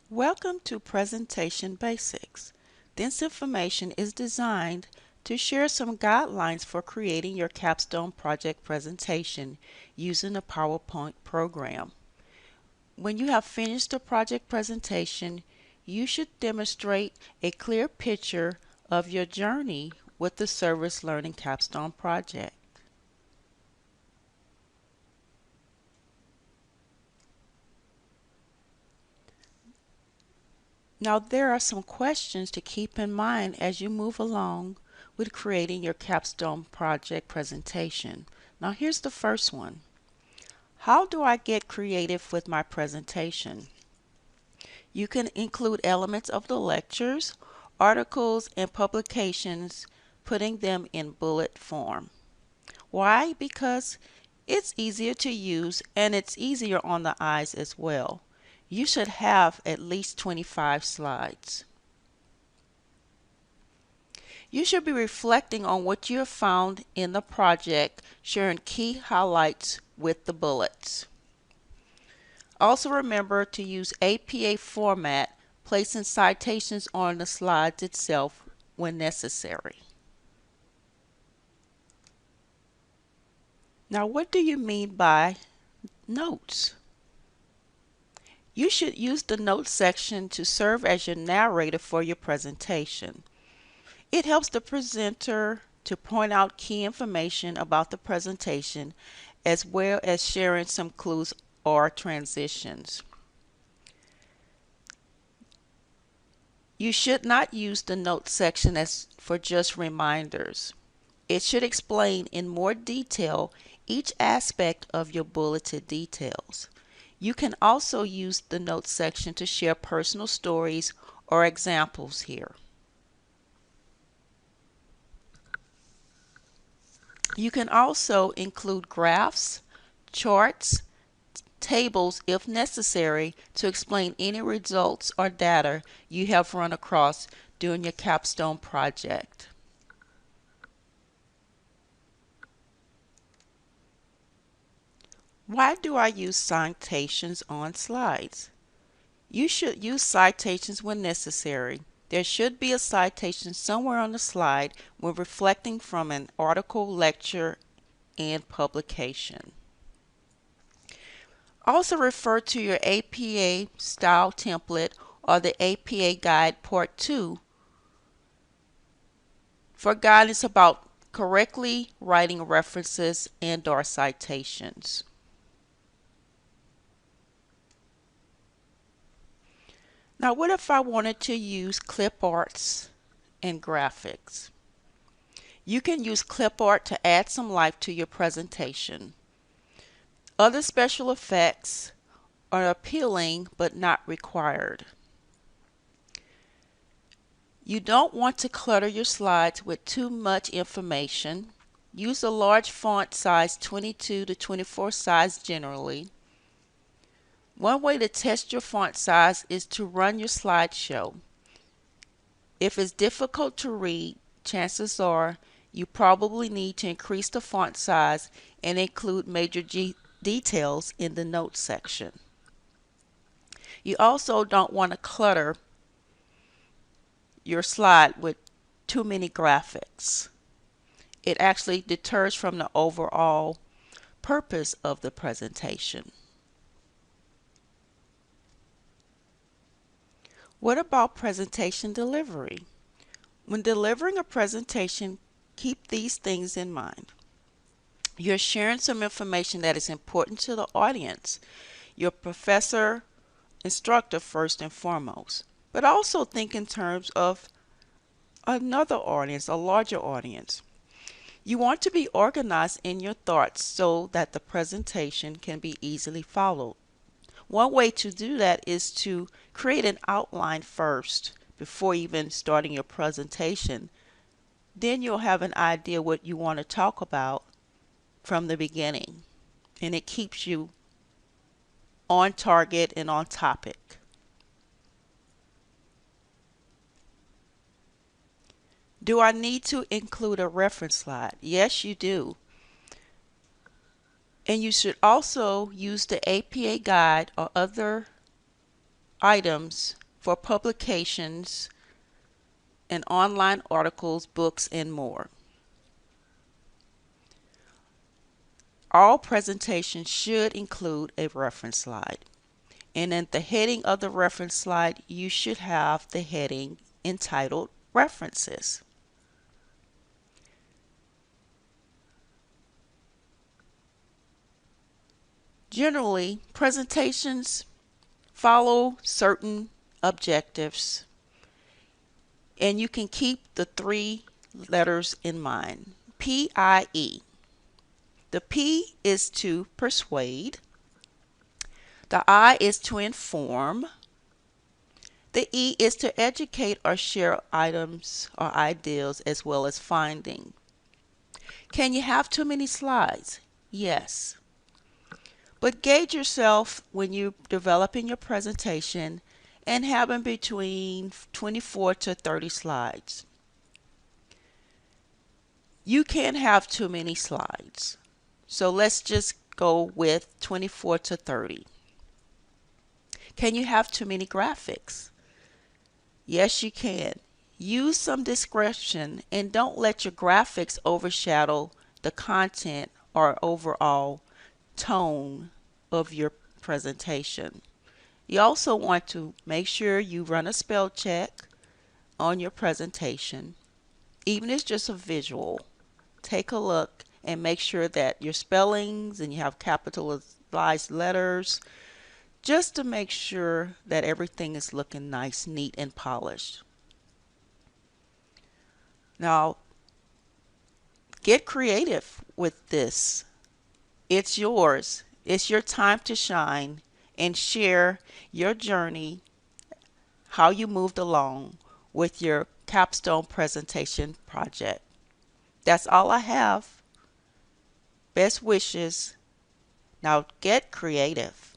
Welcome to Presentation Basics. This information is designed to share some guidelines for creating your capstone project presentation using a PowerPoint program. When you have finished the project presentation, you should demonstrate a clear picture of your journey with the Service Learning Capstone project. Now, there are some questions to keep in mind as you move along with creating your capstone project presentation. Now, here's the first one. How do I get creative with my presentation? You can include elements of the lectures, articles, and publications, putting them in bullet form. Why? Because it's easier to use and it's easier on the eyes as well. You should have at least 25 slides. You should be reflecting on what you have found in the project, sharing key highlights with the bullets. Also remember to use APA format, placing citations on the slides itself when necessary. Now, what do you mean by notes? You should use the notes section to serve as your narrator for your presentation. It helps the presenter to point out key information about the presentation as well as sharing some clues or transitions. You should not use the notes section as for just reminders. It should explain in more detail each aspect of your bulleted details. You can also use the notes section to share personal stories or examples here. You can also include graphs, charts, tables if necessary to explain any results or data you have run across during your capstone project. Why do I use citations on slides? You should use citations when necessary. There should be a citation somewhere on the slide when reflecting from an article, lecture, and publication. Also refer to your APA style template or the APA Guide Part 2 for guidance about correctly writing references and/or citations. Now, what if I wanted to use clip arts and graphics? You can use clip art to add some life to your presentation. Other special effects are appealing but not required. You don't want to clutter your slides with too much information. Use a large font size 22 to 24 size generally. One way to test your font size is to run your slideshow. If it's difficult to read, chances are you probably need to increase the font size and include major details in the notes section. You also don't want to clutter your slide with too many graphics. It actually deters from the overall purpose of the presentation. What about presentation delivery? When delivering a presentation, keep these things in mind. You're sharing some information that is important to the audience, your professor, instructor first and foremost, but also think in terms of another audience, a larger audience. You want to be organized in your thoughts so that the presentation can be easily followed. One way to do that is to create an outline first before even starting your presentation. Then you'll have an idea what you want to talk about from the beginning, and it keeps you on target and on topic. Do I need to include a reference slide? Yes, you do. And you should also use the APA guide or other items for publications and online articles, books, and more. All presentations should include a reference slide. And at the heading of the reference slide, you should have the heading entitled References. Generally, presentations follow certain objectives, and you can keep the three letters in mind. PIE. The P is to persuade. The I is to inform. The E is to educate or share items or ideas as well as finding. Can you have too many slides? Yes. But gauge yourself when you're developing your presentation and having between 24 to 30 slides. You can't have too many slides. So let's just go with 24 to 30. Can you have too many graphics? Yes, you can. Use some discretion and don't let your graphics overshadow the content or overall tone of your presentation. You also want to make sure you run a spell check on your presentation. Even if it's just a visual, take a look and make sure that your spellings and you have capitalized letters, just to make sure that everything is looking nice, neat, and polished. Now, get creative with this. It's yours. It's your time to shine and share your journey, how you moved along with your capstone presentation project. That's all I have. Best wishes. Now get creative.